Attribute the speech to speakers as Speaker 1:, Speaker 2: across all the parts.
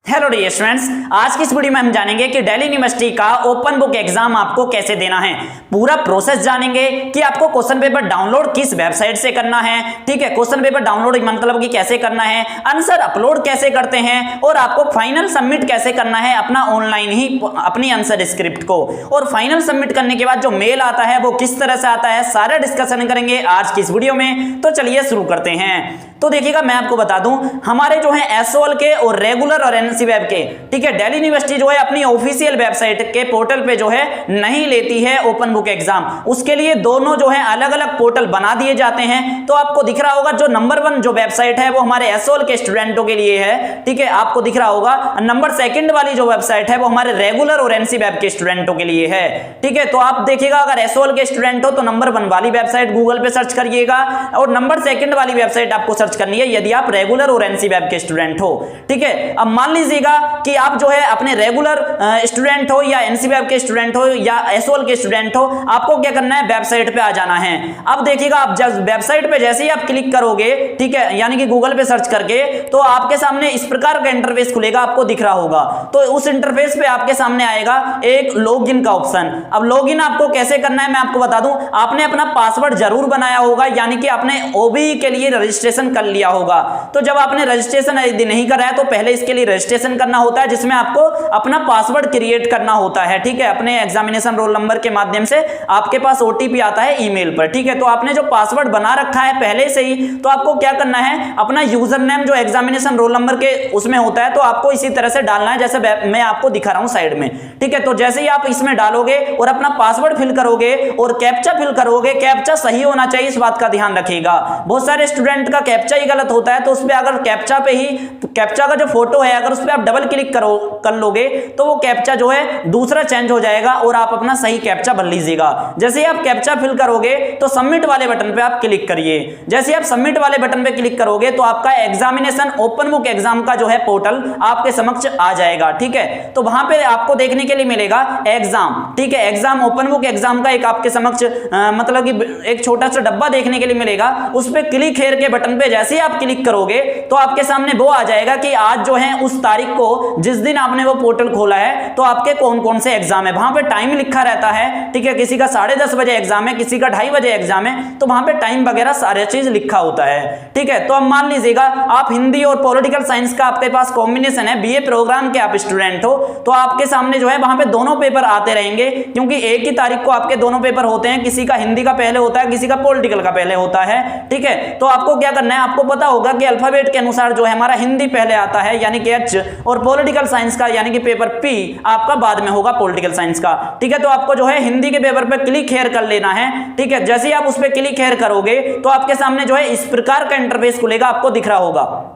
Speaker 1: Hello dear students, आज की इस वीडियो में हम जानेंगे कि दिल्ली यूनिवर्सिटी का ओपन बुक एग्जाम आपको कैसे देना है। पूरा प्रोसेस जानेंगे कि आपको क्वेश्चन पेपर डाउनलोड किस वेबसाइट से करना है। ठीक है, क्वेश्चन पेपर डाउनलोड मतलब कि कैसे करना है, आंसर अपलोड कैसे करते हैं और आपको फाइनल सबमिट कैसे करना है अपना ऑनलाइन ही अपनी आंसर स्क्रिप्ट को। और फाइनल सबमिट करने के बाद जो मेल आता है वो किस तरह से आता है, सारा डिस्कशन करेंगे आज की इस वीडियो में। तो चलिए शुरू करते हैं। तो देखिएगा, मैं आपको बता दूं, हमारे जो है एसओएल के और रेगुलर और एनसी वेब के, ठीक है, दिल्ली यूनिवर्सिटी जो है अपनी ऑफिशियल वेबसाइट के पोर्टल पे जो है नहीं लेती है ओपन बुक एग्जाम। उसके लिए दोनों जो है अलग अलग पोर्टल बना दिए जाते हैं। तो आपको दिख रहा होगा जो नंबर 1 जो वेबसाइट है वो हमारे एसओएल के स्टूडेंटों के लिए है। ठीक है, आपको दिख रहा होगा। नंबर 2 वाली जो वेबसाइट है वो हमारे रेगुलर और एनसी वेब के स्टूडेंटों के लिए है। ठीक है, तो आप देखिएगा, अगर एसओएल के स्टूडेंट हो तो नंबर 1 वाली वेबसाइट गूगल पे सर्च करिएगा और नंबर 2 वाली वेबसाइट आपको सर्च करनी है यदि आप रेगुलर और एनसी वेब के स्टूडेंट हो। ठीक है, अब मान लीजिएगा कि आप जो है अपने रेगुलर स्टूडेंट हो या एनसी वेब के स्टूडेंट हो या एसओएल के स्टूडेंट हो, आपको क्या करना है, वेबसाइट पे आ जाना है। अब देखिएगा, आप जब वेबसाइट पे जैसे ही आप क्लिक करोगे, ठीक है, यानी कि गूगल पे सर्च करके, तो आपके सामने इस प्रकार का इंटरफेस खुलेगा, आपको दिख रहा होगा। तो उस इंटरफेस पे आपके सामने आएगा एक लॉगिन का ऑप्शन। अब लॉगिन आपको कैसे करना है मैं आपको बता दूं। आपने अपना पासवर्ड जरूर बनाया होगा, यानी कि आपने ओबीई के लिए रजिस्ट्रेशन कर लिया होगा। तो जब आपने रजिस्ट्रेशन यदि नहीं करा है तो पहले इसके लिए रजिस्ट्रेशन करना होता है, जिसमें आपको अपना पासवर्ड क्रिएट करना होता है। ठीक है, अपने एग्जामिनेशन रोल नंबर के माध्यम से आपके पास ओटीपी आता है ईमेल पर। ठीक है, तो आपने जो पासवर्ड बना रखा है पहले से ही, तो आपको क्या करना है, अपना यूजर नेम जो एग्जामिनेशन रोल नंबर के उसमें होता है, तो आपको इसी तरह से डालना है जैसे मैं आपको दिखा रहा हूं साइड में। ठीक है, तो जैसे ही आप इसमें डालोगे और अपना पासवर्ड फिल करोगे और कैप्चा फिल करोगे, कैप्चा सही होना चाहिए, इस बात का ध्यान रखिएगा। बहुत सारे स्टूडेंट का कैप्चा ही गलत होता है, तो उस पे अगर कैप्चा पे ही, कैप्चा का जो फोटो है अगर उस पे आप डबल क्लिक कर लोगे तो वो कैप्चा जो है दूसरा चेंज हो जाएगा और आप अपना सही कैप्चा भर लीजिएगा। जैसे ही आप कैप्चा फिल करोगे तो सबमिट वाले बटन पे आप क्लिक करिए। जैसे आप सबमिट वाले बटन पे क्लिक करोगे तो आपका एग्जामिनेशन ओपन बुक एग्जाम का जो है पोर्टल आपके समक्ष आ जाएगा। ठीक है, तो वहां पे आपको देखने के लिए मिलेगा एग्जाम। ठीक है, एग्जाम ओपन बुक एग्जाम का एक आपके समक्ष मतलब कि एक छोटा सा डब्बा देखने के लिए मिलेगा। उस पे क्लिक हेयर के बटन पे जैसे ही आप क्लिक करोगे तो आपके सामने वो आ जाएगा कि आज जो है उस तारीख को जिस दिन आपने वो पोर्टल खोला है तो आपके कौन कौन से एग्जाम है। वहां पे टाइम लिखा रहता है। ठीक है, किसी का 10:30 बजे एग्जाम है, किसी का 2:30 बजे एग्जाम है, तो वहां पे टाइम वगैरह सारे चीज लिखा होता है। ठीक है, तो अब मान लीजिएगा आप हिंदी और पॉलिटिकल साइंस का आपके पास कॉम्बिनेशन है, बीए प्रोग्राम के आप स्टूडेंट हो, तो आपके सामने जो है वहां पे दोनों पेपर आते रहेंगे, क्योंकि एक ही तारीख को आपके दोनों पेपर होते हैं। किसी का हिंदी का पहले होता है, किसी का पॉलिटिकल का पहले होता है। ठीक है, तो आपको क्या करना है, आपको पता होगा कि अल्फाबेट के अनुसार जो है हमारा हिंदी पहले आता है यानी कि एच, और पॉलिटिकल साइंस का यानी कि पेपर पी आपका बाद में होगा पॉलिटिकल साइंस का। ठीक है, तो आपको जो है हिंदी के पेपर पे क्लिक हेयर कर लेना है। ठीक है, जैसे ही आप उस पे क्लिक हेयर करोगे तो आपके सामने जो है इस प्रकार का इंटरफेस खुलेगा, आपको दिख रहा होगा।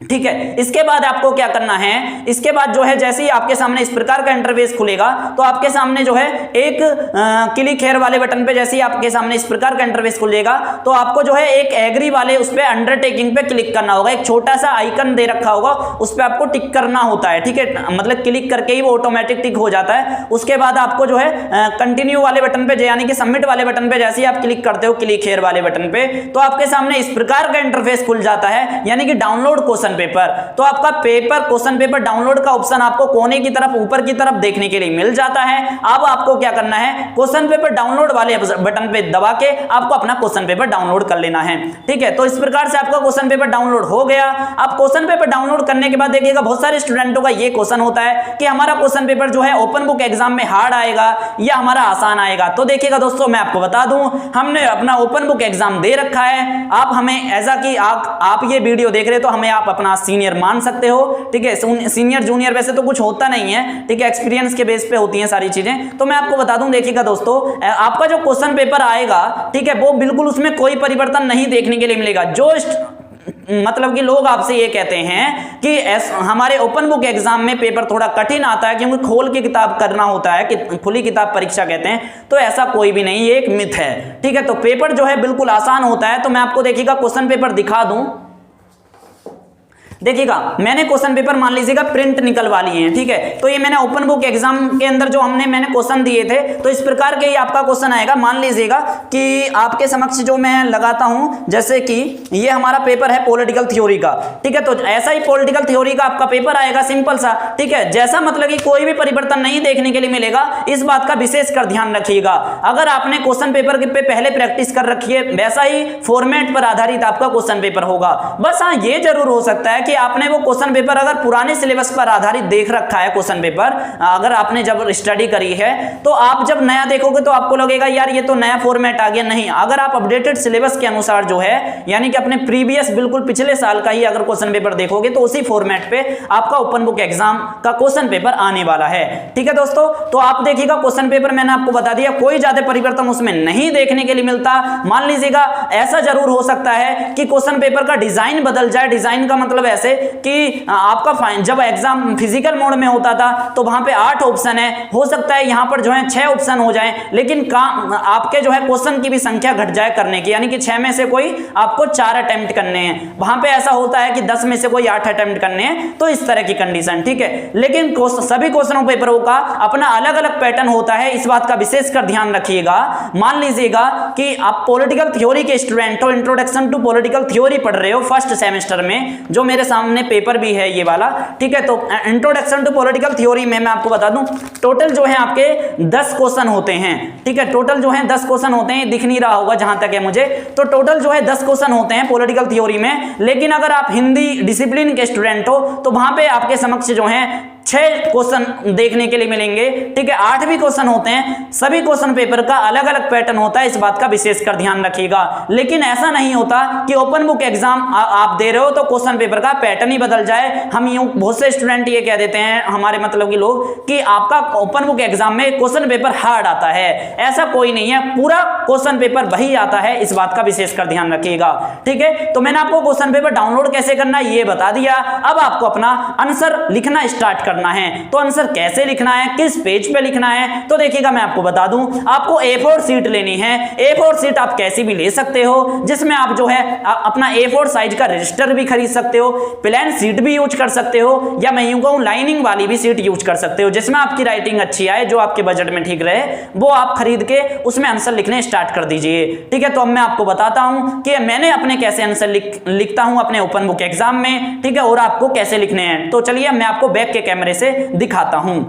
Speaker 1: ठीक है, इसके बाद आपको क्या करना है, इसके बाद जो है जैसे ही आपके सामने इस प्रकार का इंटरफेस खुलेगा तो आपके सामने जो है एक क्लिक हेयर वाले बटन पे जैसे ही आपके सामने इस प्रकार का इंटरफेस खुलेगा तो आपको जो है एक एग्री वाले उस पे अंडरटेकिंग पे क्लिक करना होगा। एक छोटा सा आइकन दे रखा होगा, उस पे आपको टिक करना होता है। ठीक है, मतलब क्लिक करके ही वो ऑटोमेटिक टिक हो जाता है। उसके बाद आपको जो है कंटिन्यू वाले बटन पे यानी कि सबमिट वाले बटन पे जैसे ही आप क्लिक करते हो क्लिक हेयर वाले बटन पे, तो आपके सामने इस प्रकार का इंटरफेस खुल जाता है, यानी कि डाउनलोड क्वेश्चन पेपर। तो आपका पेपर क्वेश्चन पेपर डाउनलोड का ऑप्शन आपको कोने की तरफ ऊपर की तरफ देखने के लिए मिल जाता है। अब आपको क्या करना है, क्वेश्चन पेपर डाउनलोड वाले बटन पे दबा के आपको अपना क्वेश्चन पेपर डाउनलोड कर लेना है। ठीक है, तो इस प्रकार से आपका क्वेश्चन पेपर डाउनलोड हो गया। अब क्वेश्चन पेपर डाउनलोड करने के बाद देखिएगा, बहुत सारे स्टूडेंटों का ये क्वेश्चन होता है कि हमारा क्वेश्चन पेपर जो है ओपन बुक एग्जाम में हार्ड आएगा या हमारा आसान आएगा। तो देखिएगा दोस्तों, मैं आपको बता दूं, हमने अपना ओपन बुक एग्जाम दे रखा है। आप हमें ऐसा कि आप ये वीडियो देख रहे हो तो हमें आप अपना सीनियर मान सकते हो। ठीक है, सीनियर जूनियर वैसे तो कुछ होता नहीं है। ठीक है, एक्सपीरियंस के बेस पे होती हैं सारी चीजें। तो मैं आपको बता दूं, देखिएगा दोस्तों, आपका जो क्वेश्चन पेपर आएगा, ठीक है, वो बिल्कुल उसमें कोई परिवर्तन नहीं देखने के लिए मिलेगा। जो मतलब कि लोग आपसे ये कहते हैं कि हमारे ओपन बुक एग्जाम में पेपर थोड़ा कठिन आता है क्योंकि खोल के किताब करना होता है, कि खुली किताब परीक्षा कहते हैं, तो ऐसा कोई भी नहीं, ये एक मिथ है। ठीक है, तो पेपर जो है बिल्कुल आसान होता है। तो मैं आपको देखिएगा क्वेश्चन पेपर दिखा दूं। देखिएगा मैंने क्वेश्चन पेपर मान लीजिएगा प्रिंट निकलवा लिए हैं, ठीक है। तो ये मैंने ओपन बुक एग्जाम के अंदर जो मैंने क्वेश्चन दिए थे, तो इस प्रकार के ये आपका क्वेश्चन आएगा। मान लीजिएगा कि आपके समक्ष जो मैं लगाता हूं, जैसे कि ये हमारा पेपर है पॉलिटिकल थ्योरी का, ठीक है। तो ऐसा ही पॉलिटिकल थ्योरी का आपका पेपर आएगा, सिंपल सा, ठीक है। जैसा मतलब कि कोई भी परिवर्तन नहीं देखने के लिए मिलेगा, इस बात का विशेष कर ध्यान रखिएगा। अगर आपने क्वेश्चन पेपर पे पहले प्रैक्टिस कर रखी है, वैसा ही फॉर्मेट पर आधारित आपका क्वेश्चन पेपर होगा। बस हाँ, ये जरूर हो सकता है कि आपने वो क्वेश्चन पेपर अगर पुराने सिलेबस पर आधारित देख रखा है क्वेश्चन पेपर, अगर आपने जब स्टडी करी है, तो आप जब नया देखोगे तो आपको लगेगा यार ये तो नया फॉर्मेट आ गया। नहीं, अगर आप अपडेटेड सिलेबस के अनुसार जो है, यानी कि अपने प्रीवियस बिल्कुल पिछले साल का ही अगर क्वेश्चन पेपर देखोगे, तो उसी फॉर्मेट पे आपका ओपन बुक एग्जाम का क्वेश्चन पेपर आने वाला है, ठीक है दोस्तों। तो आप देखिएगा क्वेश्चन पेपर मैंने आपको बता दिया, कोई ज्यादा परिवर्तन उसमें नहीं देखने के लिए मिलता। मान लीजिएगा ऐसा जरूर हो सकता है कि क्वेश्चन पेपर का डिजाइन बदल जाए। डिजाइन का मतलब ऐसे कि आपका जब एग्जाम फिजिकल मोड में होता था तो वहां पे 8 ऑप्शन है, हो सकता है यहां पर जो है 6 ऑप्शन हो जाए, लेकिन आपके जो है क्वेश्चन की भी संख्या घट जाए करने की, यानी कि 6 में से कोई आपको 4 अटेम्प्ट करने हैं। वहां पे ऐसा होता है कि 10 में से कोई 8 अटेम्प्ट करने हैं, तो इस तरह की कंडीशन, ठीक है। लेकिन सभी क्वेश्चनों पेपरों का अपना अलग अलग पैटर्न होता है, इस बात का विशेषकर ध्यान रखिएगा। मान लीजिएगा कि आप पॉलिटिकल थ्योरी के स्टूडेंट हो, इंट्रोडक्शन टू पॉलिटिकल थ्योरी पढ़ रहे हो फर्स्ट सेमेस्टर में, जो मेरे सामने पेपर भी है ये वाला, ठीक है। तो इंट्रोडक्शन टू पॉलिटिकल थ्योरी में मैं आपको बता दूं, टोटल जो है आपके 10 क्वेश्चन होते हैं, ठीक है। टोटल जो है 10 क्वेश्चन होते हैं, दिख नहीं रहा होगा जहां तक है मुझे, तो टोटल जो है 10 क्वेश्चन होते हैं पॉलिटिकल थ्योरी में। लेकिन अगर आप हिंदी डिसिप्लिन के स्टूडेंट हो तो वहां पे आपके समक्ष जो है 6 क्वेश्चन देखने के लिए मिलेंगे, ठीक है। 8 भी क्वेश्चन होते हैं, सभी क्वेश्चन पेपर का अलग अलग पैटर्न होता है, इस बात का विशेषकर ध्यान रखिएगा। लेकिन ऐसा नहीं होता कि ओपन बुक एग्जाम आप दे रहे हो तो क्वेश्चन पेपर का पैटर्न ही बदल जाए। हम यूं बहुत से स्टूडेंट ये कह देते हैं, हमारे मतलब के लोग, कि आपका ओपन बुक एग्जाम में क्वेश्चन पेपर हार्ड आता है। ऐसा कोई नहीं है, पूरा क्वेश्चन पेपर वही आता है, इस बात का विशेषकर ध्यान रखिएगा, ठीक है। तो मैंने आपको क्वेश्चन पेपर डाउनलोड कैसे करना है ये बता दिया। अब आपको अपना आंसर लिखना स्टार्ट करना है। तो आंसर कैसे लिखना है, किस पेज पे लिखना है, तो देखिएगा मैं आपको बता दूं, आपको A4 सीट लेनी है। A4 सीट आप कैसी भी ले सकते हो, जिसमें आप जो है अपना A4 साइज का रजिस्टर भी खरीद सकते हो, प्लेन सीट भी यूज कर सकते हो, या मैं यूं कहूं लाइनिंग वाली भी सीट यूज कर सकते हो, जिसमें आपकी राइटिंग अच्छी आए, जो आपके बजट में ठीक रहे, वो आप खरीद के उसमें आंसर लिखने स्टार्ट कर दीजिए, ठीक है। तो अब मैं आपको बताता हूं कि मैंने अपने कैसे आंसर लिखता हूं अपने ओपन बुक एग्जाम में, ठीक है, और आपको कैसे लिखने हैं। तो चलिए मैं आपको बैक के कैमरे से दिखाता हूं।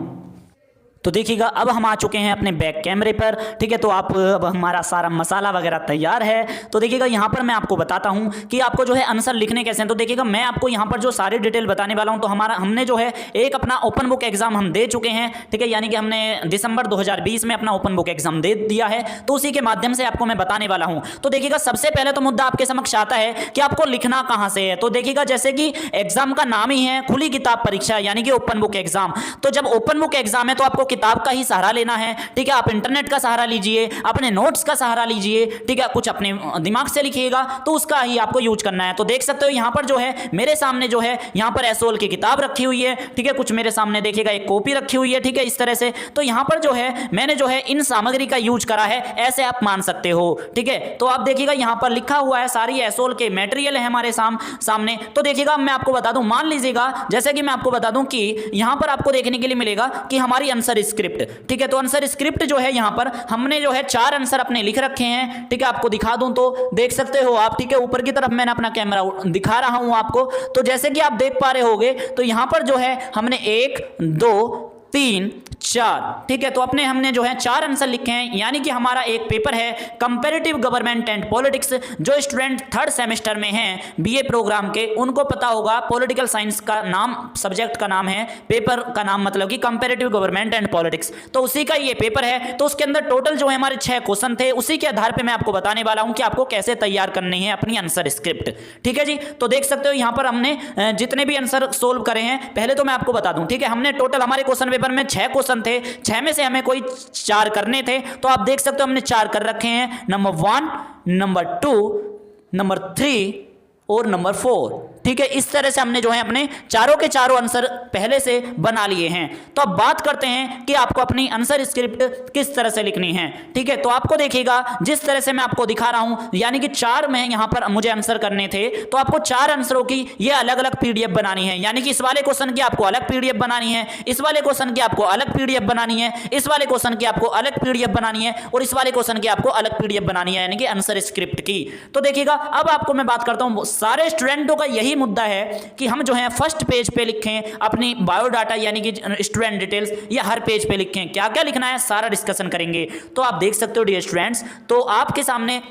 Speaker 1: तो देखिएगा अब हम आ चुके हैं अपने बैक कैमरे पर, ठीक है। तो अब हमारा सारा मसाला वगैरह तैयार है। तो देखिएगा यहाँ पर मैं आपको बताता हूँ कि आपको जो है आंसर लिखने कैसे हैं। तो देखिएगा मैं आपको यहाँ पर जो सारी डिटेल बताने वाला हूँ, तो हमने जो है एक अपना ओपन बुक एग्जाम हम दे चुके हैं, ठीक है। यानी कि हमने दिसंबर 2020 में अपना ओपन बुक एग्जाम दे दिया है, तो उसी के माध्यम से आपको मैं बताने वाला हूँ। तो देखिएगा सबसे पहले तो मुद्दा आपके समक्ष आता है कि आपको लिखना कहाँ से है। तो देखिएगा जैसे कि एग्जाम का नाम ही है खुली किताब परीक्षा, यानी कि ओपन बुक एग्जाम। तो जब ओपन बुक एग्जाम है तो आपको किताब का ही सहारा लेना है, ठीक है। आप इंटरनेट का सहारा लीजिए, अपने नोट्स का सहारा लीजिए, ठीक है। कुछ अपने दिमाग से लिखिएगा तो उसका ही आपको यूज करना है। तो देख सकते हो यहाँ पर जो है मेरे सामने जो है यहाँ पर एसोल की किताब रखी हुई है, ठीक है। कुछ मेरे सामने देखिएगा एक कॉपी रखी हुई है, ठीक है, इस तरह से। तो यहाँ पर जो है मैंने जो है इन सामग्री का यूज करा है, ऐसे आप मान सकते हो, ठीक है। तो आप देखिएगा यहाँ पर लिखा हुआ है, सारी एसोल के मटेरियल है हमारे सामने। तो देखिएगा मैं आपको बता दूं, मान लीजिएगा जैसे कि मैं आपको बता दूं कि यहाँ पर आपको देखने के लिए मिलेगा कि हमारी आंसर स्क्रिप्ट, ठीक है। तो आंसर स्क्रिप्ट जो है यहाँ पर हमने जो है 4 आंसर अपने लिख रखे हैं, ठीक है। आपको दिखा दूं तो देख सकते हो आप, ठीक है। ऊपर की तरफ मैंने अपना कैमरा दिखा रहा हूं आपको। तो जैसे कि आप देख पा रहे होगे, तो यहाँ पर जो है हमने 1 2 3 4, ठीक है। तो हमने जो है 4 आंसर लिखे हैं, यानी कि हमारा एक पेपर है कंपैरेटिव गवर्नमेंट एंड पॉलिटिक्स। जो स्टूडेंट 3rd सेमेस्टर में हैं बीए प्रोग्राम के, उनको पता होगा पॉलिटिकल साइंस का नाम, सब्जेक्ट का नाम है, पेपर का नाम मतलब कि कंपैरेटिव गवर्नमेंट एंड पॉलिटिक्स। तो उसी का ये पेपर है। तो उसके अंदर टोटल जो है हमारे 6 क्वेश्चन थे, उसी के आधार पर मैं आपको बताने वाला हूं कि आपको कैसे तैयार करनी है अपनी आंसर स्क्रिप्ट, ठीक है जी। तो देख सकते हो यहाँ पर हमने जितने भी आंसर सोल्व करे हैं, पहले तो मैं आपको बता दूं, ठीक है। हमने टोटल हमारे क्वेश्चन पेपर में 6 क्वेश्चन थे, 6 में से हमें कोई 4 करने थे। तो आप देख सकते हो हमने 4 कर रखे हैं, नंबर 1, नंबर 2, नंबर 3 और नंबर 4। ठीक है, इस तरह से हमने जो है अपने चारों के चारों आंसर पहले से बना लिए हैं। तो अब बात करते हैं कि आपको अपनी आंसर स्क्रिप्ट किस तरह से लिखनी है। ठीक है, तो आपको देखिएगा जिस तरह से मैं आपको दिखा रहा हूं, यानी कि 4 में यहां पर मुझे आंसर करने थे, तो आपको 4 आंसरों की ये अलग अलग पीडीएफ बनानी है। यानी कि इस वाले क्वेश्चन की आपको अलग पीडीएफ बनानी है, इस वाले क्वेश्चन की आपको अलग पीडीएफ बनानी है, इस वाले क्वेश्चन की आपको अलग पीडीएफ बनानी है, और इस वाले क्वेश्चन की आपको अलग पीडीएफ बनानी है, यानी कि आंसर स्क्रिप्ट की। तो देखिएगा अब आपको मैं बात करता हूं, सारे स्टूडेंटों का यही मुद्दा है कि हम जो है फर्स्ट पेज पे लिखें अपनी बायोडाटा यानी कि स्टूडेंट डिटेल्स, या हर पेज पे लिखें, क्या क्या लिखना है सारा डिस्कशन करेंगे। तो आप देख सकते हो डियर स्टूडेंट्स, तो आपके सामने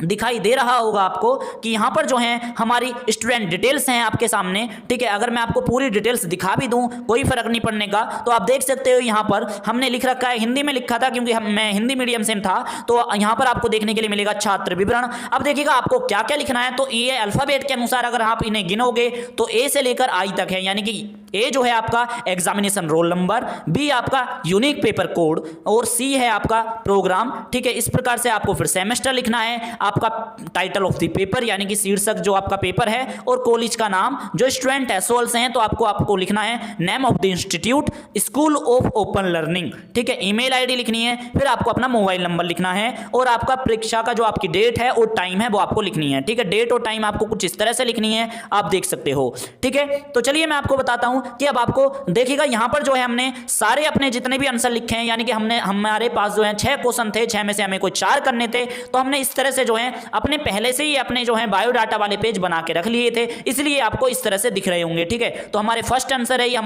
Speaker 1: दिखाई दे रहा होगा आपको कि यहाँ पर जो है हमारी स्टूडेंट डिटेल्स हैं आपके सामने। ठीक है, अगर मैं आपको पूरी डिटेल्स दिखा भी दूं कोई फर्क नहीं पड़ने का। तो आप देख सकते हो यहाँ पर हमने लिख रखा है, हिंदी में लिखा था क्योंकि मैं हिंदी मीडियम से था, तो यहाँ पर आपको देखने के लिए मिलेगा छात्र विवरण। अब देखिएगा आपको क्या क्या लिखना है। तो ये अल्फाबेट के अनुसार अगर आप इन्हें गिनोगे तो ए से लेकर आई तक है, यानी कि ए जो है आपका एग्जामिनेशन रोल नंबर, बी आपका यूनिक पेपर कोड, और सी है आपका प्रोग्राम। ठीक है, इस प्रकार से आपको फिर सेमेस्टर लिखना है, आपका टाइटल ऑफ द पेपर यानी कि शीर्षक जो आपका पेपर है, और कॉलेज का नाम, जो स्टूडेंट एसओएल से हैं तो आपको लिखना है name of the institute, school of open learning. ठीक है, ईमेल आईडी लिखनी है, फिर आपको अपना मोबाइल नंबर लिखना है, और आपका परीक्षा का जो आपकी डेट है और टाइम है वो आपको लिखनी है। ठीक है, डेट और टाइम आपको कुछ इस तरह से लिखनी है, आप देख सकते हो। ठीक है, तो चलिए मैं आपको बताता हूं कि अब आपको देखिएगा यहां पर जो है हमने सारे अपने जितने भी आंसर लिखे हैं, यानी कि हमारे पास जो है 6 क्वेश्चन थे, 6 में से हमें कोई 4 करने थे, तो हमने इस तरह से जो है अपने पहले से ही अपने जो है बायोडाटा वाले पेज बना के रख लिए थे, इसलिए आपको इस तरह से दिख रहे होंगे। ठीक है, तो हमारे फर्स्ट आंसर है ये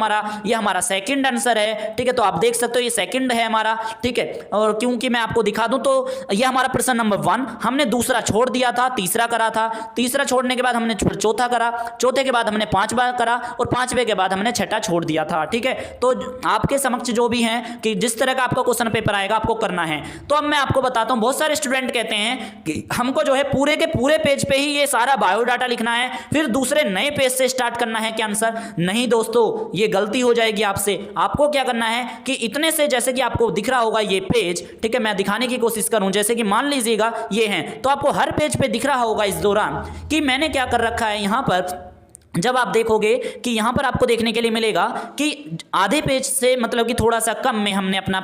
Speaker 1: हमारा सेकंड आंसर है। ठीक है, तो आप देख सकते हो ये सेकंड है हमारा। ठीक है, और क्योंकि मैं आपको दिखा दूं तो ये हमारा प्रश्न नंबर 1, हमने दूसरा छोड़ दिया था, तीसरा करा था, तीसरा छोड़ने के बाद हमने चौथा करा, चौथे के बाद हमने 5वां करा, और 5वें के बाद हमने 6ठा छोड़ दिया था। ठीक है, तो आपके समक्ष जो भी है कि जिस तरह का आपका क्वेश्चन पेपर आएगा आपको करना है। तो अब मैं आपको बताता हूं, बहुत सारे स्टूडेंट कहते हैं कि हमको जो है पूरे के पूरे पेज पे ही ये सारा बायोडाटा लिखना है, फिर दूसरे नए पेज से स्टार्ट करना है क्या आंसर। नहीं दोस्तों, ये गलती हो जाएगी आपसे। आपको क्या करना है कि इतने से, जैसे कि आपको दिख रहा होगा ये पेज, ठीक है, मैं दिखाने की कोशिश करूं, जैसे कि मान लीजिएगा ये है, तो आपको हर पेज पे दिख रहा होगा इस दौरान कि मैंने क्या कर रखा है। यहां पर जब आप देखोगे कि यहां पर आपको देखने के लिए मिलेगा कि आधे पेज से मतलब कि थोड़ा सा कम में हमने अपना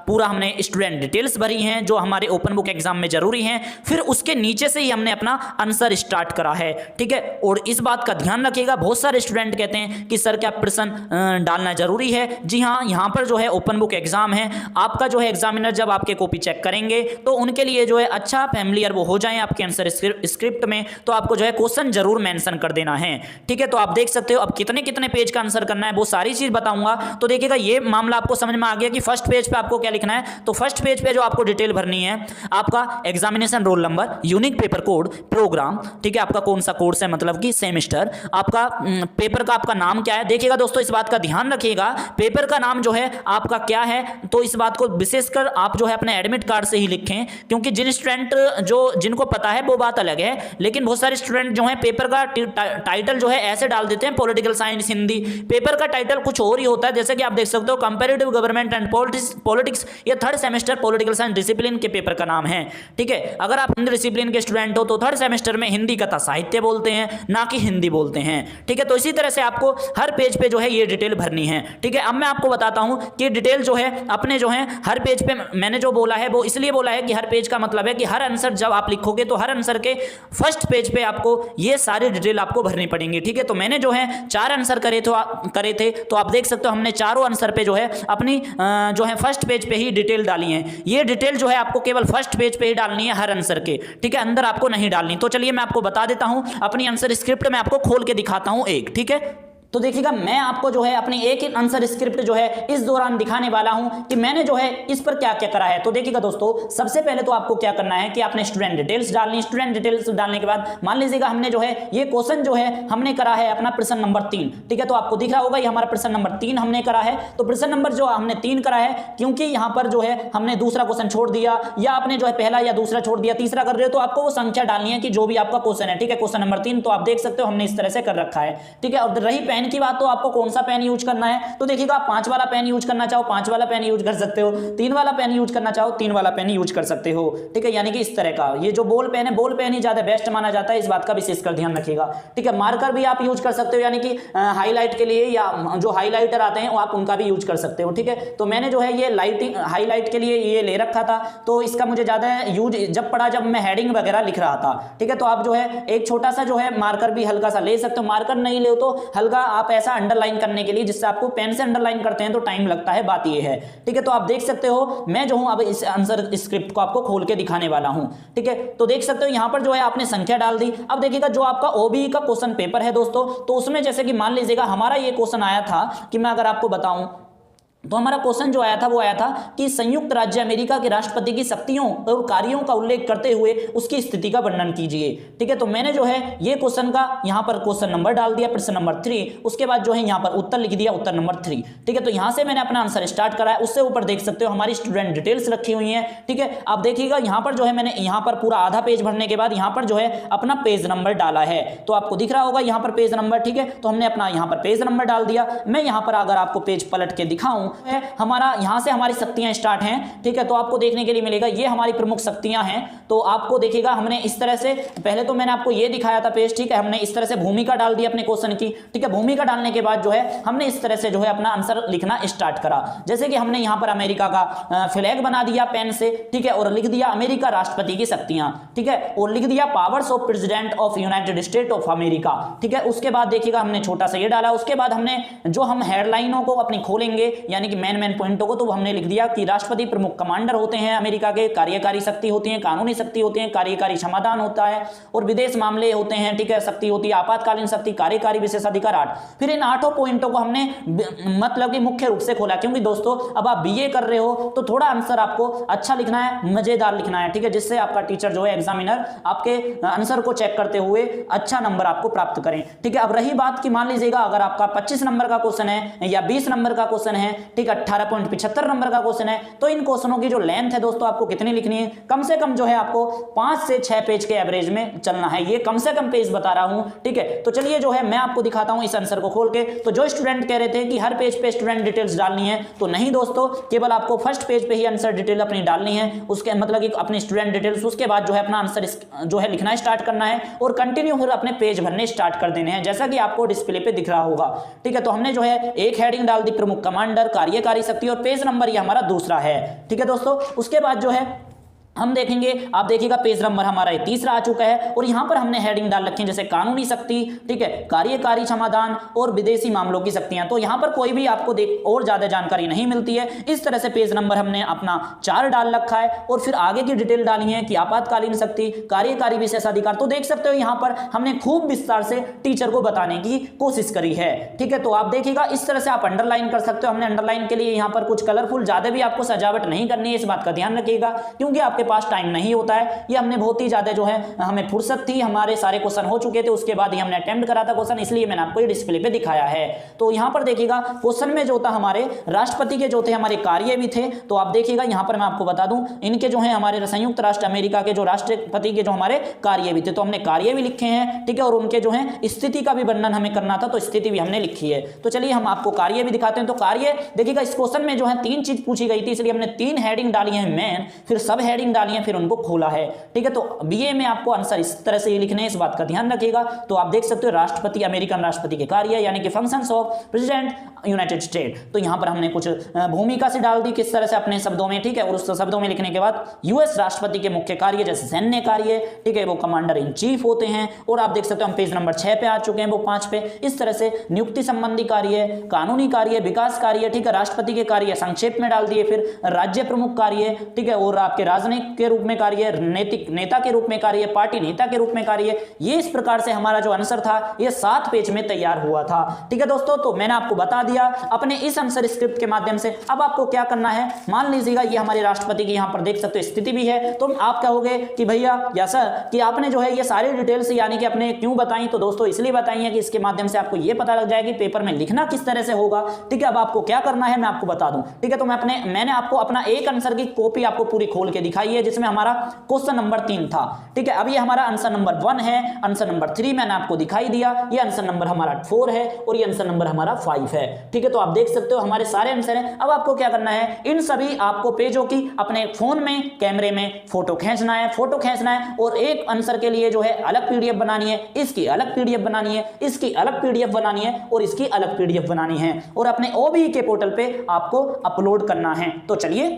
Speaker 1: पूरा हमने स्टूडेंट डिटेल्स भरी हैं जो हमारे ओपन बुक एग्जाम में जरूरी हैं, फिर उसके नीचे से ही हमने अपना आंसर स्टार्ट करा है। ठीक है, और इस बात का ध्यान रखिएगा, बहुत सारे स्टूडेंट कहते हैं कि सर क्या प्रश्न डालना जरूरी है। जी हाँ, यहाँ पर जो है ओपन बुक एग्जाम है, आपका जो है एग्जामिनर जब आपके कॉपी चेक करेंगे तो उनके लिए जो है अच्छा फैमिलियर वो हो जाए आपके आंसर स्क्रिप्ट में, तो आपको जो है क्वेश्चन जरूर मेंशन कर देना है। ठीक है, तो आप देख सकते हो अब कितने कितने पेज का आंसर करना है वो सारी चीज बताऊंगा। तो देखिएगा ये मामला आपको समझ में आ गया कि फर्स्ट पेज पे आपको क्या लिखना है। तो फर्स्ट पेज पे जो आपको डिटेल भरनी है, आपका examination roll number, unique paper code, program, ठीक है, आपका कौन सा कोर्स है मतलब कि सेमेस्टर, आपका पेपर का आपका नाम क्या है। देखिएगा दोस्तों, इस बात का ध्यान रखिएगा, पेपर का नाम जो है आपका क्या है, तो इस बात को विशेषकर आप जो है अपने एडमिट कार्ड से ही लिखें, क्योंकि जिन स्टूडेंट जिनको पता है वो बात अलग है, लेकिन बहुत सारे स्टूडेंट जो है पेपर का टाइटल जो है ऐसे डाल देते हैं, पॉलिटिकल साइंस हिंदी, पेपर का टाइटल कुछ और ही होता है। जैसे कि आप देख सकते हो कंपैरेटिव गवर्नमेंट एंड पॉलिटिक्स, ये third semester political science discipline के पेपर का नाम है। ठीक है, अगर आप हिंदी डिसिप्लिन के स्टूडेंट हो तो थर्ड सेमेस्टर में हिंदी कथा साहित्य बोलते हैं, ना कि हिंदी बोलते हैं। ठीक है, तो इसी तरह से आपको हर पेज पे जो है ये डिटेल भरनी है। ठीक है, अब मैं आपको बताता हूं कि डिटेल जो है अपने जो है हर पेज पे, मैंने जो बोला है वो इसलिए बोला है कि हर पेज का मतलब है कि हर आंसर जब आप लिखोगे तो हर आंसर के फर्स्ट पेज पे आपको ये सारी डिटेल आपको भरनी पड़ेंगी। ठीक है, तो मैंने जो है 4 आंसर करे थे, तो आप देख सकते हो हमने चारों आंसर पे जो है अपनी जो है फर्स्ट पेज पे ही डिटेल डाली है। ये डिटेल जो है आपको केवल फर्स्ट पेज पे ही डालनी है हर आंसर के। ठीक है, अंदर आपको नहीं डालनी। तो चलिए मैं आपको बता देता हूं, अपनी आंसर स्क्रिप्ट में आपको खोल के दिखाता हूं एक। ठीक है, तो देखिएगा मैं आपको जो है अपनी एक ही आंसर स्क्रिप्ट जो है इस दौरान दिखाने वाला हूं कि मैंने जो है इस पर क्या क्या करा है। तो देखिएगा दोस्तों, सबसे पहले तो आपको क्या करना है कि आपने स्टूडेंट डिटेल्स डालनी। स्टूडेंट डिटेल्स डालने के बाद मान लीजिएगा हमने जो है ये क्वेश्चन जो है हमने करा है अपना प्रश्न नंबर 3। ठीक है, तो आपको दिख रहा होगा ये हमारा प्रश्न नंबर 3 हमने करा है। तो प्रश्न नंबर जो हमने 3 करा है, क्योंकि यहां पर जो है हमने दूसरा क्वेश्चन छोड़ दिया या आपने जो है पहला या दूसरा छोड़ दिया, तीसरा कर रहे हो तो आपको वो संख्या डालनी है कि जो भी आपका क्वेश्चन है। ठीक है, क्वेश्चन नंबर 3 तो आप देख सकते हो हमने इस तरह से कर रखा है। ठीक है, और रही पेन की बात, तो आपको कौन सा पेन यूज करना है, तो देखिएगा आप 5 वाला पेन यूज करना चाहो 5 वाला पेन यूज कर सकते हो, 3 वाला पेन यूज करना चाहो 3 वाला पेन यूज कर सकते हो, ठीक है। यानी कि इस तरह का ये जो बॉल पेन है, बॉल पेन ही ज्यादा बेस्ट माना जाता है, इस बात का विशेषकर ध्यान रखिएगा, ठीक है। मार्कर भी आप यूज कर सकते हो, यानी कि हाईलाइट के लिए या जो हाईलाइटर आते हैं आप उनका भी यूज कर सकते हो, ठीक है। तो मैंने जो है ये लाइटिंग हाईलाइट के लिए ये ले रखा था, तो इसका मुझे ज्यादा यूज जब पड़ा जब मैं हेडिंग वगैरह लिख रहा था, ठीक है। तो आप जो है एक छोटा सा जो है मार्कर भी हल्का सा ले सकते हो, मार्कर नहीं ले तो हल्का आप ऐसा अंडरलाइन करने के लिए, जिससे आपको पेन से अंडरलाइन करते हैं तो टाइम लगता है, बात ये है, ठीक है। तो आप देख सकते हो मैं जो हूं अब इस आंसर स्क्रिप्ट को आपको खोल के दिखाने वाला हूं, ठीक है। तो देख सकते हो यहां पर जो है आपने संख्या डाल दी। अब देखिएगा जो आपका ओबीई का क्वेश्चन पेपर है दोस्तों, तो उसमें जैसे कि मान लीजिएगा हमारा ये क्वेश्चन आया था कि मैं अगर आपको बताऊं तो हमारा क्वेश्चन जो आया था वो आया था कि संयुक्त राज्य अमेरिका के राष्ट्रपति की शक्तियों और कार्यों का उल्लेख करते हुए उसकी स्थिति का वर्णन कीजिए, ठीक है। तो मैंने जो है ये क्वेश्चन का यहां पर क्वेश्चन नंबर डाल दिया, प्रश्न नंबर 3, उसके बाद जो है यहां पर उत्तर लिख दिया, उत्तर नंबर 3, ठीक है। तो यहां से मैंने अपना आंसर स्टार्ट करा है। उससे ऊपर देख सकते हो हमारी स्टूडेंट डिटेल्स रखी हुई है, ठीक है। आप देखिएगा यहां पर जो है मैंने यहां पर पूरा आधा पेज भरने के बाद यहां पर जो है अपना पेज नंबर डाला है, तो आपको दिख रहा होगा यहां पर पेज नंबर, ठीक है। तो हमने अपना यहां पर पेज नंबर डाल दिया। मैं यहां पर अगर आपको पेज पलट के दिखाऊं, हमारा यहां से हमारी शक्तियां स्टार्ट हैं, ठीक है। तो आपको देखने के लिए मिलेगा ये हमारी प्रमुख शक्तियां हैं। तो आपको देखिएगा हमने इस तरह से, पहले तो मैंने आपको ये दिखाया था पेज, ठीक है। हमने इस तरह से भूमिका डाल दी अपने क्वेश्चन की, ठीक है। भूमिका डालने के बाद जो है हमने इस तरह से जो है अपना आंसर लिखना स्टार्ट करा। जैसे कि हमने यहां पर अमेरिका का फ्लैग बना दिया पेन से, ठीक है, और लिख दिया अमेरिका राष्ट्रपति की शक्तियां, ठीक है, और लिख दिया powers of president of United state of America, ठीक है। उसके बाद देखिएगा हमने छोटा सा ये डाला। उसके बाद हमने जो हम हेडलाइनों को अपनी खोलेंगे, यानी कि मेन पॉइंटों को, तो हमने लिख दिया कि राष्ट्रपति प्रमुख कमांडर होते हैं अमेरिका के, कार्यकारी शक्ति होती है, कानूनी शक्ति होती है, कार्यकारी क्षमादान होता है, और विदेश मामले होते हैं, ठीक है, शक्ति होती है आपातकालीन शक्ति, कार्यकारी विशेषाधिकार 8। फिर इन 8 पॉइंटों को हमने मतलब कि मुख्य रूप से खोला, क्योंकि दोस्तों अब आप बीए कर रहे हो तो थोड़ा आंसर आपको अच्छा लिखना है, मजेदार लिखना है, ठीक है, जिससे आपका टीचर जो है एग्जामिनर आपके आंसर को चेक करते हुए अच्छा नंबर आपको प्राप्त करें, ठीक है। अब रही बात कि मान लीजिएगा अगर आपका 25 नंबर का क्वेश्चन है या 20 नंबर का क्वेश्चन है, ठीक है, 18.75 नंबर का क्वेश्चन है, तो इन क्वेश्चनों की जो लेंथ है दोस्तों आपको कितनी लिखनी है, कम से कम जो है आपको 5 से 6 पेज के एवरेज में चलना है। ये कम से कम पेज बता रहा हूं, ठीक है। तो चलिए जो है मैं आपको दिखाता हूं इस आंसर को खोल के। तो जो स्टूडेंट कह रहे थे कि हर पेज पे स्टूडेंट डिटेल्स डालनी है, तो नहीं दोस्तों, केवल आपको फर्स्ट पेज पे ही आंसर डिटेल अपनी डालनी है, उसके मतलब कि अपनी स्टूडेंट डिटेल्स, उसके बाद जो है अपना आंसर जो है लिखना स्टार्ट करना है और कंटिन्यू फिर अपने पेज भरने स्टार्ट कर देने हैं, जैसा कि आपको डिस्प्ले पे दिख रहा होगा, ठीक है। तो हमने जो है एक हेडिंग डाल दी प्रमुख कमांडर, कार्यकारी शक्ति, और पेज नंबर ये हमारा दूसरा है, ठीक है दोस्तों। उसके बाद जो है हम देखेंगे, आप देखिएगा पेज नंबर हमारा ये तीसरा आ चुका है, और यहां पर हमने हेडिंग डाल रखी है जैसे कानूनी शक्ति, ठीक है, कार्यकारी क्षमादान और विदेशी मामलों की शक्तियां। तो यहां पर कोई भी आपको और ज्यादा जानकारी नहीं मिलती है। इस तरह से पेज नंबर हमने अपना 4 डाल रखा है, और फिर आगे की डिटेल डाली है कि आपातकालीन शक्ति, कार्यकारी विशेषाधिकार। तो देख सकते हो यहां पर हमने खूब विस्तार से टीचर को बताने की कोशिश करी है, ठीक है। तो आप देखिएगा इस तरह से आप अंडरलाइन कर सकते हो। हमने अंडरलाइन के लिए यहां पर कुछ कलरफुल, ज्यादा भी आपको सजावट नहीं करनी है, इस बात का ध्यान रखिएगा, क्योंकि आपके पास टाइम नहीं होता है। ये हमने बहुत ही ज्यादा जो है हमें फुर्सत थी, हमारे सारे क्वेश्चन हो चुके थे, उसके बाद ही हमने अटेम्प्ट करा था क्वेश्चन, इसलिए मैंने आपको ये डिस्प्ले पे दिखाया है। तो यहां पर देखिएगा क्वेश्चन में जो था हमारे राष्ट्रपति के जो थे हमारे कार्य भी थे। तो आप देखिएगा यहां पर मैं आपको बता दूं, इनके जो है हमारे संयुक्त राष्ट्र अमेरिका के जो राष्ट्रपति के जो हमारे कार्य भी थे, तो हमने कार्य भी लिखे हैं, ठीक है, और उनके जो है स्थिति का भी वर्णन हमें करना था, तो स्थिति भी हमने लिखी है। तो चलिए हम आपको कार्य भी दिखाते हैं। तो कार्य देखिएगा इस क्वेश्चन में जो है 3 चीज पूछी गई थी, इसलिए हमने 3 हेडिंग डाली है मेन, फिर सब हेडिंग डाली है, फिर उनको खोला है, ठीक है। तो बीए में आपको आंसर इस तरह से ही लिखने हैं, इस बात का ध्यान रखिएगा। तो आप देख सकते हो राष्ट्रपति, अमेरिकन राष्ट्रपति के कार्य, यानी कि functions of president United state. तो यहां पर हमने कुछ भूमिका से डाल दी किस तरह से अपने शब्दों में, ठीक है, और उस शब्दों में लिखने के बाद यूएस राष्ट्रपति के मुख्य कार्य जैसे सैन्य कार्य, ठीक है, वो कमांडर इन चीफ होते हैं। और आप देख सकते हो हम पेज नंबर 6 पे आ चुके हैं, वो 5 पे। इस तरह से नियुक्ति संबंधी कार्य, कानूनी कार्य, विकास कार्य, ठीक है, राष्ट्रपति के कार्य संक्षेप में डाल दिए, फिर राज्य प्रमुख कार्य, ठीक है, और आपके राजनीतिक के रूप में कार्य, नैतिक नेता के रूप में कार्य, पार्टी नेता के रूप में कार्य। ये इस प्रकार से हमारा जो आंसर था ये 7 पेज में तैयार हुआ था, ठीक है दोस्तों। तो मैंने आपको बता दिया अपने इस आंसर स्क्रिप्ट के माध्यम से। अब आपको क्या करना है, मान लीजिएगा ये हमारे राष्ट्रपति की यहां पर देख सकते हो स्थिति भी है, तो आप कहोगे कि भैया या सर कि आपने जो है ये सारी डिटेल्स यानी कि अपने क्यों बताई, तो दोस्तों इसलिए बताई है कि इसके माध्यम से आपको ये पता लग जाएगी पेपर में लिखना किस तरह से होगा, ठीक है। अब आपको क्या करना है मैं आपको बता दूं, ठीक है। तो मैंने आपको अपना एक आंसर की कॉपी आपको पूरी खोल के दिखाई है, है जिसमें हमारा क्वेश्चन नंबर 3 था। ठीक है, अब ये हमारा आंसर नंबर 1 है, आंसर नंबर 3 मैंने आपको दिखाई दिया, ये आंसर नंबर हमारा 4 है और ये आंसर नंबर हमारा 5 है। ठीक है, तो आप देख सकते हो हमारे सारे आंसर हैं। अब आपको क्या करना है, इन सभी आपको पेजों की अपने फोन में कैमरे में फोटो खींचना है, और एक आंसर के लिए जो है अलग पीडीएफ बनानी है, इसकी अलग पीडीएफ बनानी है, इसकी अलग पीडीएफ बनानी है और इसकी अलग पीडीएफ बनानी है और अपने ओबीई के पोर्टल पे आपको अपलोड करना है। तो चलिए,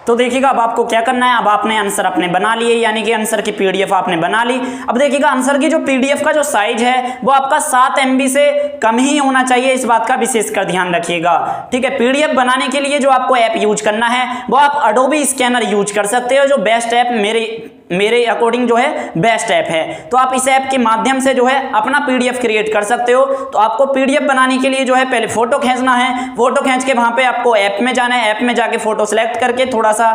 Speaker 1: तो देखिएगा अब आपको क्या करना है, अब आपने आंसर अपने बना लिए, यानी कि आंसर की पीडीएफ आपने बना ली। अब देखिएगा आंसर की जो पीडीएफ का जो साइज है वो आपका 7 MB से कम ही होना चाहिए, इस बात का विशेषकर ध्यान रखिएगा। ठीक है, पीडीएफ बनाने के लिए जो आपको ऐप यूज करना है वो आप एडोबी स्कैनर यूज कर सकते हो, जो बेस्ट ऐप मेरे अकॉर्डिंग जो है बेस्ट ऐप है। तो आप इस ऐप के माध्यम से जो है अपना पीडीएफ क्रिएट कर सकते हो। तो आपको पीडीएफ बनाने के लिए जो है पहले फोटो खींचना है, फोटो खींच के वहां पे आपको ऐप में जाना है, ऐप में जाके फोटो सिलेक्ट करके थोड़ा सा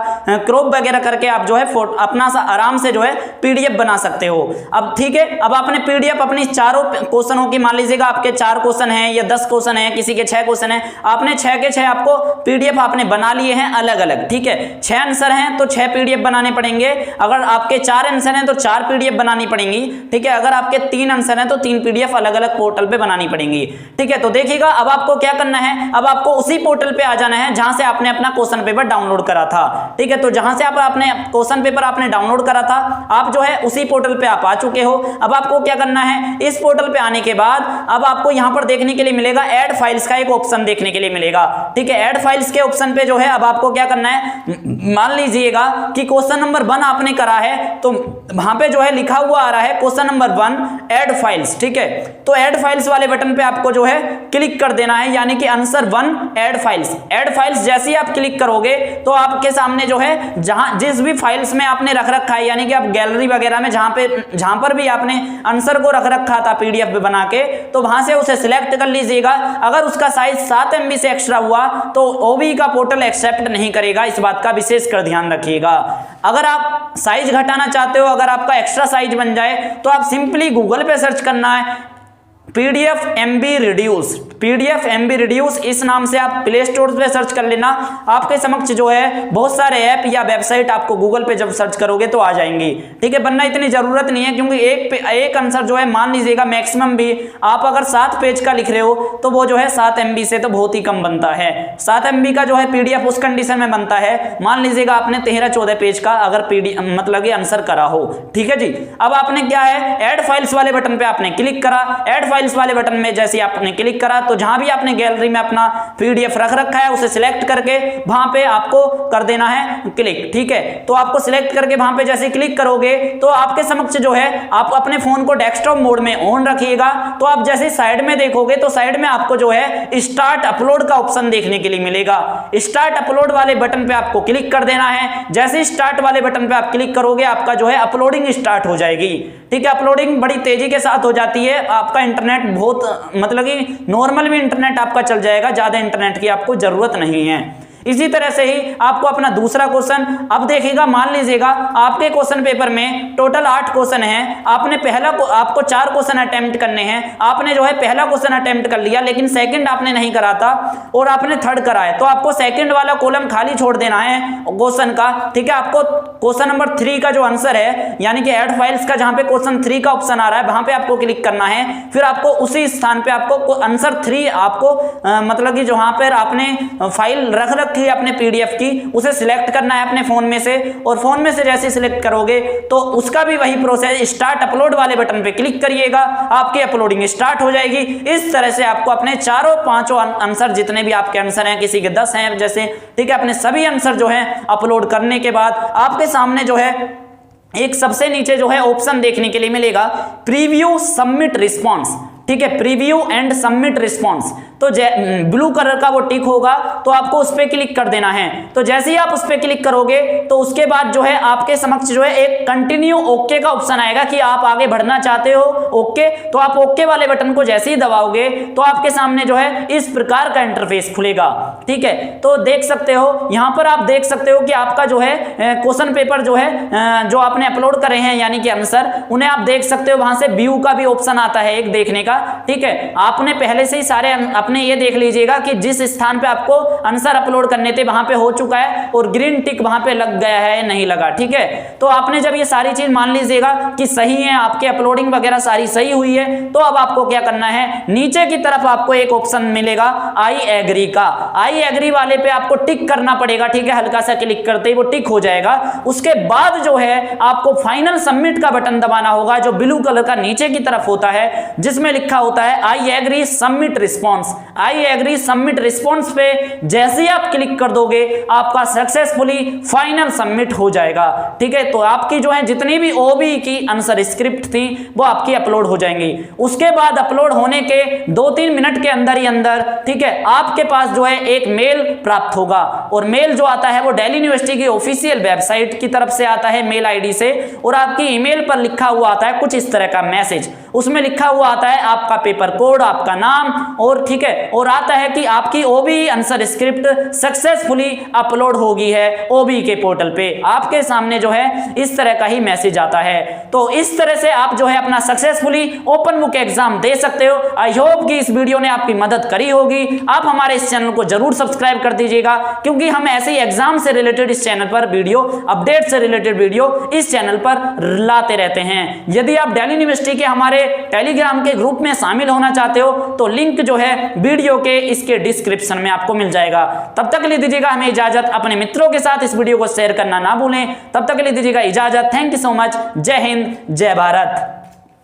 Speaker 1: क्रॉप वगैरह करके आप जो है अपना सा आराम से जो है पीडीएफ बना सकते हो। अब ठीक है, अब आपने पीडीएफ अपनी चारों क्वेश्चनों की, मान लीजिएगा आपके 4 क्वेश्चन हैं या 10 क्वेश्चन हैं, किसी के 6 क्वेश्चन हैं, आपने 6 के 6 आपको पीडीएफ आपने बना लिए हैं अलग अलग। ठीक है, 6 आंसर हैं तो 6 पीडीएफ बनाने पड़ेंगे, अगर आपके 4 आंसर हैं तो 4 पीडीएफ बनानी पड़ेंगी। ठीक है, अगर आपके 3 आंसर हैं तो 3 पीडीएफ अलग अलग पोर्टल पे बनानी पड़ेंगी। ठीक है, तो देखिएगा अब आपको क्या करना है, अब आपको उसी पोर्टल पे आ जाना है जहां से आपने अपना क्वेश्चन पेपर डाउनलोड करा था। ठीक है, तो जहां से आप अपने क्वेश्चन पेपर आपने डाउनलोड करा था, आप जो है उसी पोर्टल पे आप आ चुके हो। अब आपको क्या करना है, इस पोर्टल पे आने के बाद अब आपको यहां पर देखने के लिए मिलेगा ऐड फाइल्स का एक ऑप्शन देखने के लिए मिलेगा। ठीक है, ऐड फाइल्स के ऑप्शन पे जो है अब आपको क्या करना है, मान लीजिएगा कि क्वेश्चन नंबर 1 आपने करा है तो वहां पे जो है लिखा हुआ आ रहा है क्वेश्चन नंबर 1 ऐड फाइल्स। ठीक है, तो ऐड फाइल्स वाले बटन पे आपको जो है क्लिक कर देना है, यानी कि answer 1 add files. Add files जैसे ही आप क्लिक करोगे तो आपके सामने जो है जिस भी फाइल्स में आपने रख रखा है, यानी कि आप गैलरी वगैरह में जहां पर भी आपने आंसर को रख रखा था पीडीएफ पे बना के, तो वहां से उसे सिलेक्ट कर लीजिएगा। अगर उसका साइज 7 MB से एक्स्ट्रा हुआ तो ओबीई का पोर्टल एक्सेप्ट नहीं करेगा, इस बात का विशेषकर ध्यान रखिएगा। अगर आप साइज घटाना चाहते हो, अगर आपका एक्स्ट्रा साइज बन जाए तो आप सिंपली गूगल पे सर्च करना है PDF MB reduce, PDF MB reduce, इस नाम से आप प्ले स्टोर पे सर्च कर लेना। आपके समक्ष जो है बहुत सारे ऐप या वेबसाइट आपको गूगल पे जब सर्च करोगे तो आ जाएंगी। ठीक है, बनना इतनी जरूरत नहीं है, क्योंकि एक आंसर जो है मान लीजिएगा मैक्सिमम भी आप अगर 7 पेज का लिख रहे हो तो वो जो है 7 MB से तो बहुत ही कम बनता है। 7 MB का जो है पीडीएफ उस कंडीशन में बनता है, मान लीजिएगा आपने 13-14 पेज का अगर मतलब ये आंसर करा हो। ठीक है जी, अब आपने क्या है, ऐड फाइल्स वाले बटन पे आपने क्लिक करा। ऐड फाइल्स वाले बटन में जैसे आपने क्लिक करा तो जहां भी आपने गैलरी में अपना पीडीएफ रख रखा है उसे सिलेक्ट करके वहां पे आपको कर देना है क्लिक। ठीक है, तो आपको सिलेक्ट करके वहां पे जैसे क्लिक करोगे तो आपके समक्ष जो है आप अपने फोन को डेस्कटॉप मोड में ऑन रखिएगा। तो आप जैसे साइड में देखोगे तो साइड में आपको जो है स्टार्ट अपलोड का ऑप्शन देखने के लिए मिलेगा। स्टार्ट अपलोड वाले बटन पे आपको क्लिक कर देना है। जैसे स्टार्ट वाले बटन पे आप क्लिक करोगे आपका जो है अपलोडिंग स्टार्ट हो जाएगी। ठीक है, अपलोडिंग बड़ी तेजी के साथ हो जाती है, आपका इंटरनेट बहुत मतलब कि नॉर्मल भी इंटरनेट आपका चल जाएगा, ज्यादा इंटरनेट की आपको जरूरत नहीं है। इसी तरह से ही आपको अपना दूसरा क्वेश्चन, अब देखिएगा मान लीजिएगा आपके क्वेश्चन पेपर में टोटल 8 क्वेश्चन हैं, आपको 4 क्वेश्चन अटेम्प्ट करने हैं। आपने जो है पहला क्वेश्चन अटेम्प्ट कर लिया लेकिन सेकंड आपने नहीं करा था और आपने थर्ड करा है, तो आपको सेकंड वाला कॉलम खाली छोड़ देना है क्वेश्चन का। ठीक है, आपको क्वेश्चन नंबर 3 का जो आंसर है, यानी कि ऐड फाइल्स का जहां पे क्वेश्चन 3 का ऑप्शन आ रहा है वहां पे आपको क्लिक करना है। फिर आपको उसी स्थान पे आपको आंसर 3 आपको मतलब कि जहां पर आपने फाइल रख की अपने पीडीएफ की उसे सिलेक्ट करना है अपने फोन में से, और फोन में से जैसे सिलेक्ट करोगे तो उसका भी वही प्रोसेस, स्टार्ट अपलोड वाले बटन पे क्लिक करिएगा, आपकी अपलोडिंग स्टार्ट हो जाएगी। इस तरह से आपको अपने 4-5 आंसर, जितने भी आपके आंसर हैं, किसी के 10 हैं जैसे, ठीक है, अपने सभी आंसर जो है अपलोड करने के बाद आपके सामने जो है एक सबसे नीचे जो है ऑप्शन देखने के लिए मिलेगा प्रीव्यू सबमिट रिस्पॉन्स। ठीक है, प्रीव्यू एंड सबमिट रिस्पॉन्स, तो ब्लू कलर का वो टिक होगा तो आपको उस पर क्लिक कर देना है। तो जैसे ही आप उस पर क्लिक करोगे तो उसके बाद जो है आपके समक्ष जो है एक कंटिन्यू ओके का ऑप्शन आएगा कि आप आगे बढ़ना चाहते हो ओके, तो आप ओके वाले बटन को जैसे ही दबाओगे तो आपके सामने जो है इस प्रकार का इंटरफेस खुलेगा। ठीक है, तो देख सकते हो यहां पर, आप देख सकते हो कि आपका जो है क्वेश्चन पेपर जो है जो आपने अपलोड करे हैं यानी कि आंसर, उन्हें आप देख सकते हो। वहां से व्यू का भी ऑप्शन आता है एक देखने का, ठीक है, आपने पहले से ही सारे अपने ये देख लीजिएगा कि जिस स्थान पे आपको आंसर अपलोड करने थे वहां पे हो चुका है और ग्रीन टिक वहां पे लग गया है, नहीं लगा। ठीक है, तो आपने जब ये सारी चीज मान लीजिएगा कि सही है, आपके अपलोडिंग वगैरह सारी सही हुई है, तो अब आपको क्या करना है, नीचे की तरफ आपको एक ऑप्शन मिलेगा आई एग्री का। आई एग्री वाले पे आपको टिक करना पड़ेगा। ठीक है, हल्का सा क्लिक करते ही वो टिक हो जाएगा। उसके बाद जो है आपको फाइनल सबमिट का बटन दबाना होगा, जो ब्लू कलर का नीचे की तरफ होता है, जिसमें लिखा होता है I agree submit response. I agree submit response पे जैसे ही आप क्लिक कर दोगे आपका सक्सेसफुली फाइनल सबमिट हो जाएगा। ठीक है, तो आपकी जो है जितनी भी ओबी की आंसर स्क्रिप्ट थी वो आपकी अपलोड हो जाएंगी। उसके बाद अपलोड होने के 2-3 मिनट के अंदर ही अंदर, ठीक है, आपके पास जो है एक मेल प्राप्त होगा, और मेल जो आता है वो दिल्ली यूनिवर्सिटी की ऑफिशियल वेबसाइट की तरफ से आता है, मेल आईडी से, और आपकी ईमेल पर लिखा हुआ आता है कुछ इस तरह का मैसेज। उसमें लिखा हुआ आता है आपका पेपर कोड, आपका नाम, और ठीक है, और आता है कि आपकी ओबी आंसर स्क्रिप्ट सक्सेसफुली अपलोड हो गई है ओबी के पोर्टल पे। आपके सामने जो है इस तरह का ही मैसेज आता है। तो इस तरह से आप जो है अपना सक्सेसफुली ओपन बुक एग्जाम दे सकते हो। आई होप कि इस वीडियो ने आपकी मदद करी होगी। आप हमारे इस चैनल को जरूर सब्सक्राइब कर दीजिएगा, क्योंकि हम ऐसे ही एग्जाम से रिलेटेड इस चैनल पर वीडियो, अपडेट से रिलेटेड वीडियो इस चैनल पर लाते रहते हैं। यदि आप दिल्ली यूनिवर्सिटी के हमारे टेलीग्राम के ग्रुप में शामिल होना चाहते हो तो लिंक जो है वीडियो के इसके डिस्क्रिप्शन में आपको मिल जाएगा। तब तक ले दीजिएगा हमें इजाजत, अपने मित्रों के साथ इस वीडियो को शेयर करना ना भूलें। तब तक ले दीजिएगा इजाजत। Thank you so much. जय हिंद, जय भारत।